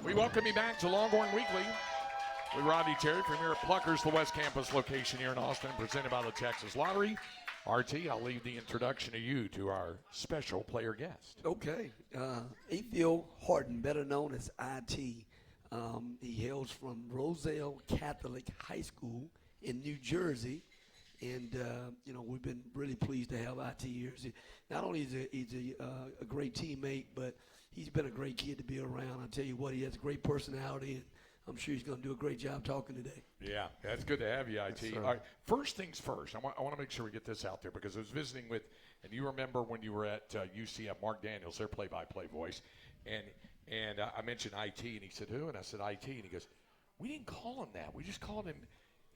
We welcome you back to Longhorn Weekly with Rodney Terry from here at Pluckers, the West Campus location here in Austin, presented by the Texas Lottery. RT, I'll leave the introduction to you to our special player guest. Okay. Ithiel Horton, better known as IT. He hails from Roselle Catholic High School in New Jersey. And, we've been really pleased to have IT here. Not only is he a great teammate, but he's been a great kid to be around. I tell you what, he has a great personality, and I'm sure he's going to do a great job talking today. Yeah, that's good to have you, IT. Yes, all right, first things first, I want to make sure we get this out there because I was visiting with, and you remember when you were at UCF, Mark Daniels, their play-by-play voice, and I mentioned IT, and he said, who? And I said, IT, and he goes, we didn't call him that. We just called him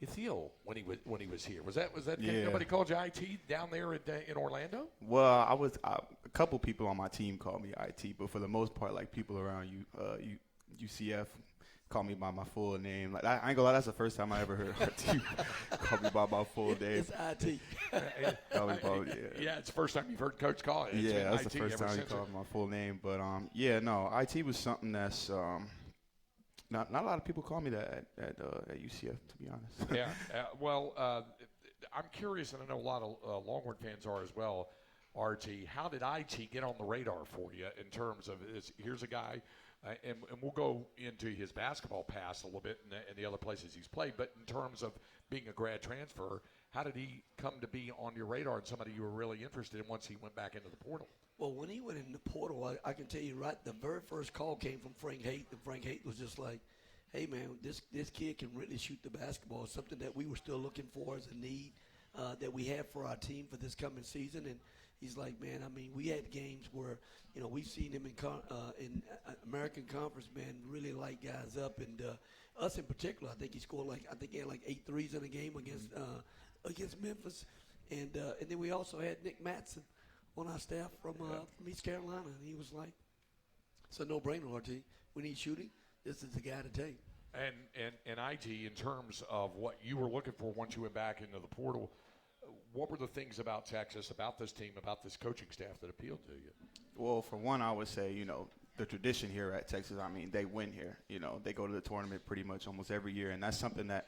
Ithiel when he was here. Was that yeah. Nobody called you IT down there in Orlando? Well, a couple people on my team called me IT, but for the most part, like people around UCF call me by my full name. Like I ain't gonna lie, that's the first time I ever heard RT call me by my full name. It's IT. Yeah, it's the first time you've heard Coach call it. Yeah, that's IT the first time he called my full name. But IT was something that's not a lot of people call me that at UCF, to be honest. Yeah, I'm curious, and I know a lot of Longhorn fans are as well. RT, how did IT get on the radar for you in terms of here's a guy, and we'll go into his basketball past a little bit and the other places he's played, but in terms of being a grad transfer, how did he come to be on your radar and somebody you were really interested in once he went back into the portal? Well, when he went in the portal, I can tell you right, the very first call came from Frank Haight, and Frank Haight was just like, hey, man, this kid can really shoot the basketball. It's something that we were still looking for as a need that we have for our team for this coming season. And he's like, man, I mean, we had games where, we've seen him in American Conference, man, really light guys up. And us in particular, I think he had like 8 threes in a game against Memphis. And then we also had Nick Matson on our staff from East Carolina. And he was like, it's a no-brainer, RT. We need shooting. This is the guy to take. And IT, in terms of what you were looking for once you went back into the portal, what were the things about Texas, about this team, about this coaching staff that appealed to you? Well, for one, I would say, the tradition here at Texas, I mean, they win here. They go to the tournament pretty much almost every year, and that's something that,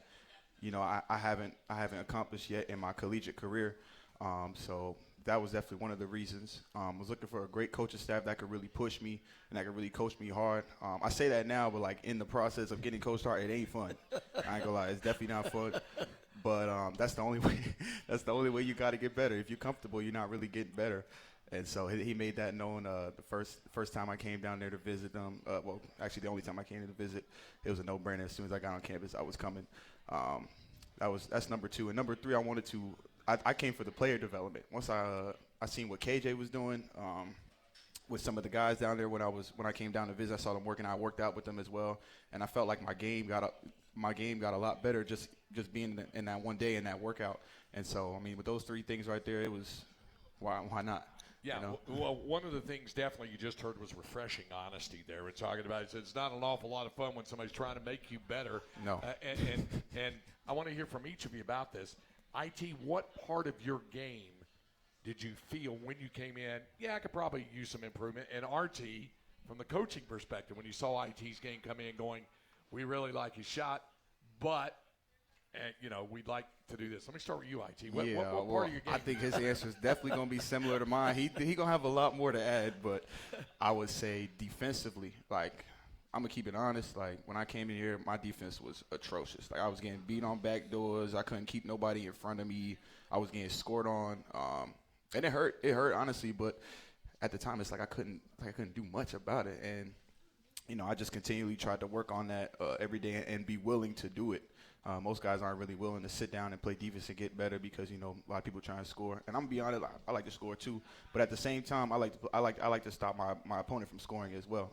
I haven't accomplished yet in my collegiate career. So that was definitely one of the reasons. I was looking for a great coaching staff that could really push me and that could really coach me hard. I say that now, but like in the process of getting coached hard, it ain't fun. I ain't gonna lie, it's definitely not fun. But that's the only way. That's the only way you got to get better. If you're comfortable, you're not really getting better. And so he made that known the first time I came down there to visit them. Well, actually, the only time I came to visit, it was a no-brainer. As soon as I got on campus, I was coming. That's number 2. And number 3, I came for the player development. Once I seen what KJ was doing with some of the guys down there when I came down to visit, I saw them working. I worked out with them as well, and I felt like my game got a lot better just being in that one day in that workout. And so, I mean, with those 3 things right there, it was why not? Yeah, well, one of the things definitely you just heard was refreshing honesty there. We're talking about it's not an awful lot of fun when somebody's trying to make you better. No. And I want to hear from each of you about this. IT, what part of your game did you feel when you came in, I could probably use some improvement? And RT, from the coaching perspective, when you saw IT's game come in going, we really like his shot, but we'd like to do this. Let me start with you, IT. What part of your game? I think his answer is definitely going to be similar to mine. He going to have a lot more to add, but I would say defensively, like, I'm going to keep it honest. Like, when I came in here, my defense was atrocious. Like, I was getting beat on back doors. I couldn't keep nobody in front of me. I was getting scored on. And it hurt. It hurt, honestly. But at the time, it's like I couldn't do much about it. And, I just continually tried to work on that every day and be willing to do it. Most guys aren't really willing to sit down and play defense and get better because, a lot of people trying to score. And I'm going to be honest, I like to score too. But at the same time, I like to stop my opponent from scoring as well,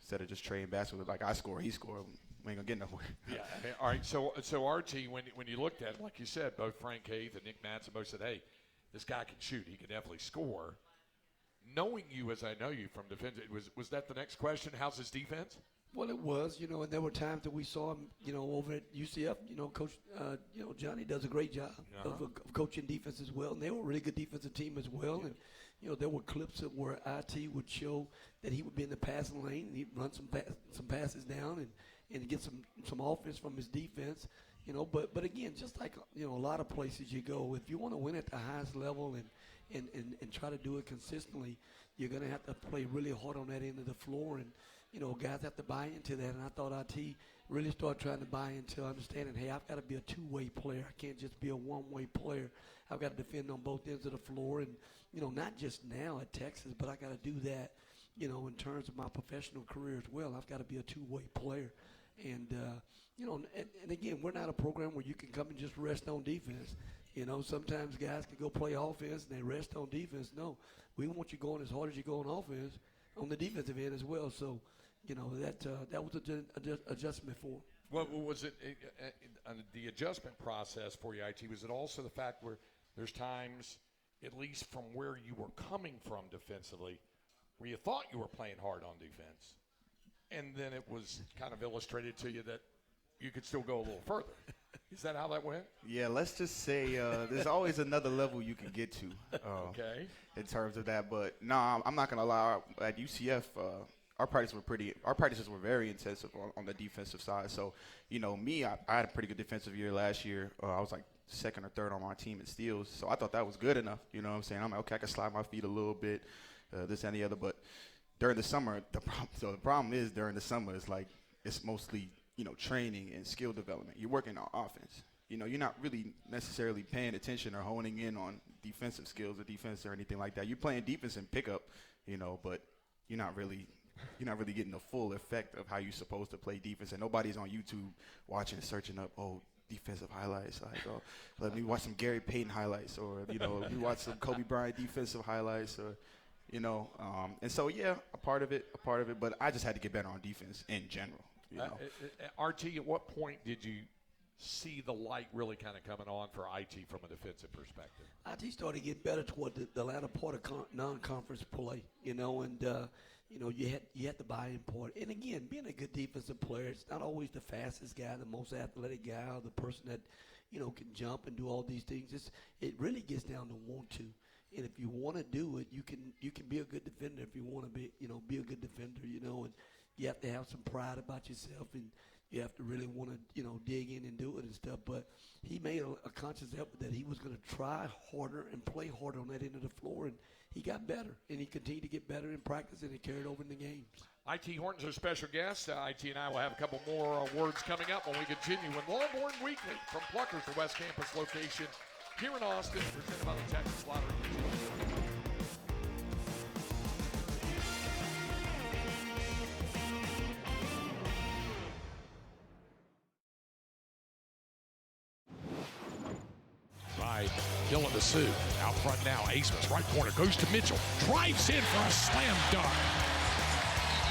Instead of just trading basketball, like I score, he score, we ain't gonna get nowhere. Yeah. All right. So RT, when you looked at it, like you said, both Frank Haith and Nick Matson both said, "Hey, this guy can shoot. He can definitely score." Knowing you as I know you from defense, was that the next question? How's his defense? Well, it was, and there were times that we saw him, over at UCF. Coach, Johnny does a great job of coaching defense as well, and they were a really good defensive team as well. And there were clips of where IT would show that he would be in the passing lane and he'd run some passes down and get some offense from his defense. But again, just like a lot of places you go, if you want to win at the highest level and try to do it consistently, you're going to have to play really hard on that end of the floor, and guys have to buy into that. And I thought IT really started trying to buy into understanding, hey, I've got to be a two-way player. I can't just be a one-way player. I've got to defend on both ends of the floor, and not just now at Texas, but I got to do that, in terms of my professional career as well. I've got to be a two-way player, and and again, we're not a program where you can come and just rest on defense. Sometimes guys can go play offense and they rest on defense. No, we want you going as hard as you go on offense on the defensive end as well. So, that was an adjustment for him. What was it, the adjustment process for you, IT? Was it also the fact where there's times, at least from where you were coming from defensively, where you thought you were playing hard on defense, and then it was kind of illustrated to you that you could still go a little further? Is that how that went? Yeah, let's just say there's always another level you can get to. Okay. In terms of that, but no, I'm not gonna lie. At UCF, our practices were very intensive on the defensive side. So, I had a pretty good defensive year last year. I was like second or third on my team in steals, so I thought that was good enough. You know what I'm saying? I'm like, okay, I can slide my feet a little bit, this and the other. But during the summer, the problem is during the summer is like it's mostly training and skill development. You're working on offense. You're not really necessarily paying attention or honing in on defensive skills or defense or anything like that. You're playing defense and pickup, but you're not really getting the full effect of how you're supposed to play defense. And nobody's on YouTube watching and searching up, defensive highlights. Like, let me watch some Gary Payton highlights, or let me watch some Kobe Bryant defensive highlights, or and so a part of it. But I just had to get better on defense in general. RT, at what point did you see the light really kind of coming on for IT from a defensive perspective? IT started to get better toward the latter part of non-conference play, and you had the buy-in part. And again, being a good defensive player, it's not always the fastest guy, the most athletic guy, or the person that can jump and do all these things. It really gets down to want to. And if you want to do it, you can be a good defender if you want to be a good defender, and you have to have some pride about yourself, and you have to really want to, dig in and do it and stuff. But he made a conscious effort that he was going to try harder and play harder on that end of the floor, and he got better, and he continued to get better in practice, and it carried over in the games. IT Horton's our special guest. IT and I will have a couple more words coming up when we continue with Longhorn Weekly from Pluckers, the West Campus location here in Austin, presented by the Texas Lottery. By Dylan DeSue. Out front now. Acemas, right corner, goes to Mitchell. Drives in for a slam dunk.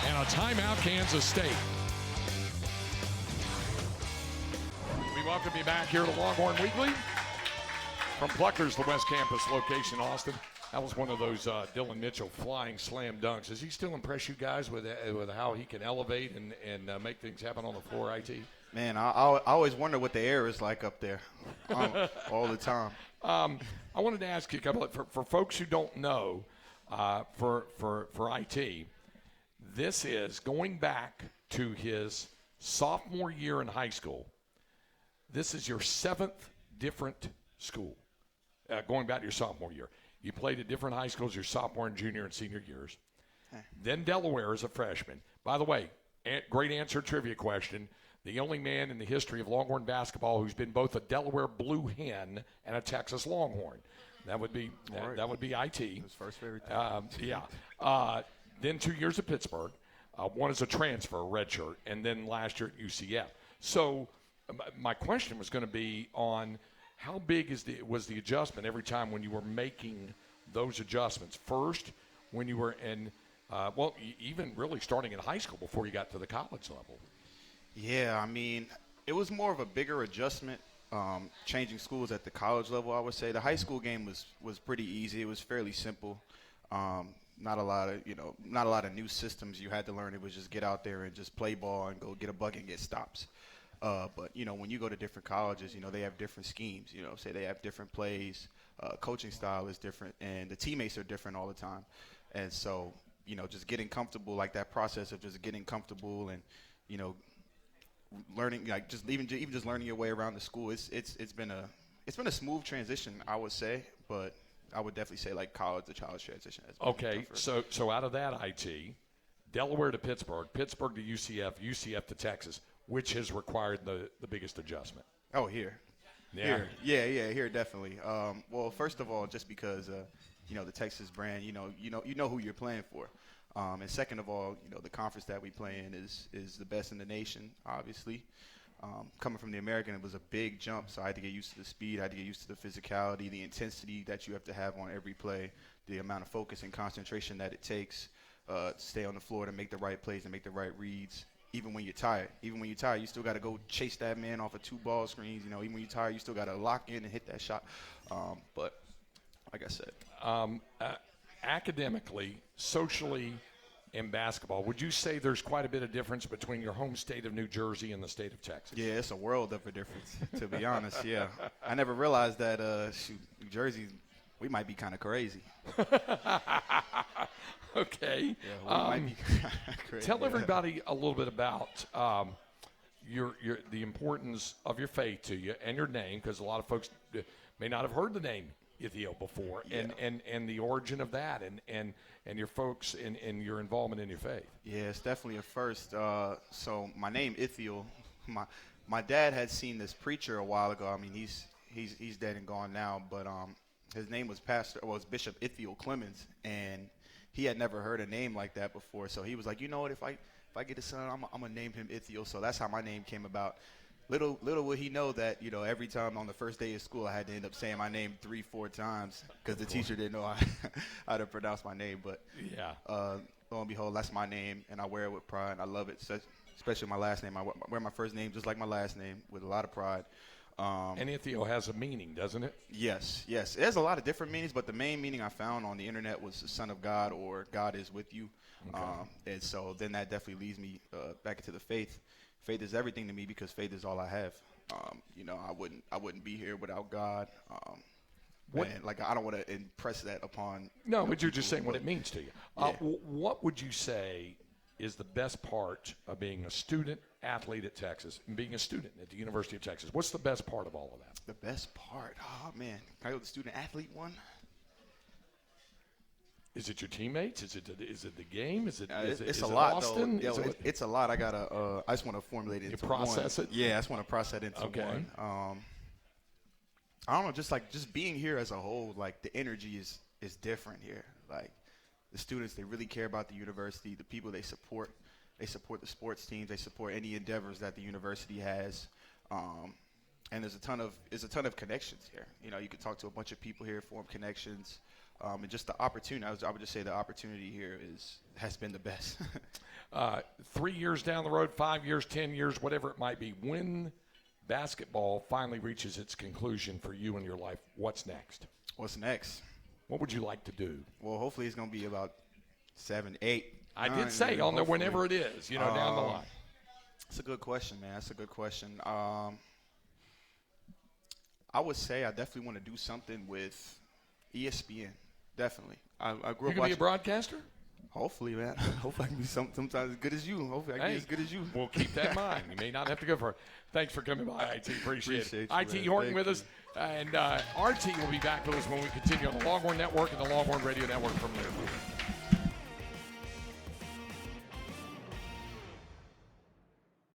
And a timeout, Kansas State. We welcome you back here to Longhorn Weekly from Pluckers, the West Campus location, Austin. That was one of those Dylan Mitchell flying slam dunks. Does he still impress you guys with how he can elevate and make things happen on the floor, IT? Man, I always wonder what the air is like up there all the time. I wanted to ask you a couple for folks who don't know, for IT, this is going back to his sophomore year in high school. This is your 7th different school, going back to your sophomore year. You played at different high schools your sophomore and junior and senior years. Then Delaware as a freshman. By the way, great answer trivia question. The only man in the history of Longhorn basketball who's been both a Delaware Blue Hen and a Texas Longhorn. That would be that would be IT. His first favorite team. Yeah. Then 2 years at Pittsburgh. One as a transfer, redshirt, and then last year at UCF. So my question was going to be on how big was the adjustment every time when you were making those adjustments? First, when you were in, even really starting in high school before you got to the college level. Yeah, I mean, it was more of a bigger adjustment changing schools at the college level, I would say. The high school game was pretty easy. It was fairly simple. Not a lot of new systems you had to learn. It was just get out there and just play ball and go get a bucket and get stops. But when you go to different colleges, they have different schemes. Say they have different plays. coaching style is different, and the teammates are different all the time. And so, just getting comfortable, like that process of just getting comfortable and, learning, like just even just learning your way around the school. It's been a smooth transition, I would say, but I would definitely say like the college transition has been Okay, tougher. so out of that, IT, Delaware to Pittsburgh, Pittsburgh to UCF, UCF to Texas, which has required the biggest adjustment? Oh, here. Yeah. Here definitely. Well, first of all, just because the Texas brand, you know who you're playing for, and second of all, the conference that we play in is the best in the nation, obviously. Coming from the American, it was a big jump, so I had to get used to the speed, I had to get used to the physicality, the intensity that you have to have on every play, the amount of focus and concentration that it takes to stay on the floor to make the right plays and make the right reads. Even when you're tired, you still got to go chase that man off of 2 ball screens. Even when you're tired, you still got to lock in and hit that shot. But like I said, Academically, socially, in basketball, would you say there's quite a bit of difference between your home state of New Jersey and the state of Texas? yeah, it's a world of a difference, to be honest. Yeah, I never realized that. New Jersey, we might be kind of crazy. Okay. Yeah, we might be crazy. Tell everybody a little bit about the importance of your faith to you and your name, because a lot of folks may not have heard the name Ithiel before, Yeah. and the origin of that, and your folks and your involvement in your faith. Yeah, it's definitely a first. So my name Ithiel, my dad had seen this preacher a while ago. I mean, he's dead and gone now, but his name was Bishop Ithiel Clemens, and he had never heard a name like that before. So he was like, you know what, if I get a son, I'm gonna name him Ithiel. So that's how my name came about. Little would he know that, every time on the first day of school, I had to end up saying my name 3-4 times because the teacher didn't know how to pronounce my name. But Yeah. lo and behold, that's my name, and I wear it with pride. I love it, especially my last name. I wear my first name just like my last name with a lot of pride. And Ithiel has a meaning, doesn't it? Yes. It has a lot of different meanings, but the main meaning I found on the internet was the Son of God, or God is with you. Okay. And so then that definitely leads me back into the faith. Faith is everything to me because faith is all I have. I wouldn't be here without God. And like I don't want to impress that upon. No, but you're just saying what it means to you. Yeah. What would you say is the best part of being a student athlete at Texas and being a student at the University of Texas? What's the best part of all of that? The best part, oh man, can I go with the student athlete one? Is it your teammates? Is it the game? Is it It's a it lot, Austin? though. It's a lot. I just want to formulate it into process one. it? Yeah, I just want to process it into Okay. one. I don't know, just being here as a whole, like the energy is different here. Like the students, they really care about the university. The people they support the sports teams. They support any endeavors that the university has. And there's a ton of connections here. You can talk to a bunch of people here, form connections. And just the opportunity, I would just say the opportunity here has been the best. 3 years down the road, 5 years, 10 years, whatever it might be, when basketball finally reaches its conclusion for you in your life, what's next? What's next? What would you like to do? Well, hopefully it's going to be about 7, 8. I 9, did say on there hopefully. whenever it is, down the line. That's a good question, man. That's a good question. I would say I definitely want to do something with ESPN. Definitely. I grew You up can be watching. a broadcaster? Hopefully, man. Hopefully I can be sometimes as good as you. Hopefully I can be as good as you. We'll keep that in mind. You may not have to go for it. Thanks for coming by, IT. Appreciate Appreciate it. you, IT man. Horton Thank with us. And RT will be back with us when we continue on the Longhorn Network and the Longhorn Radio Network from there.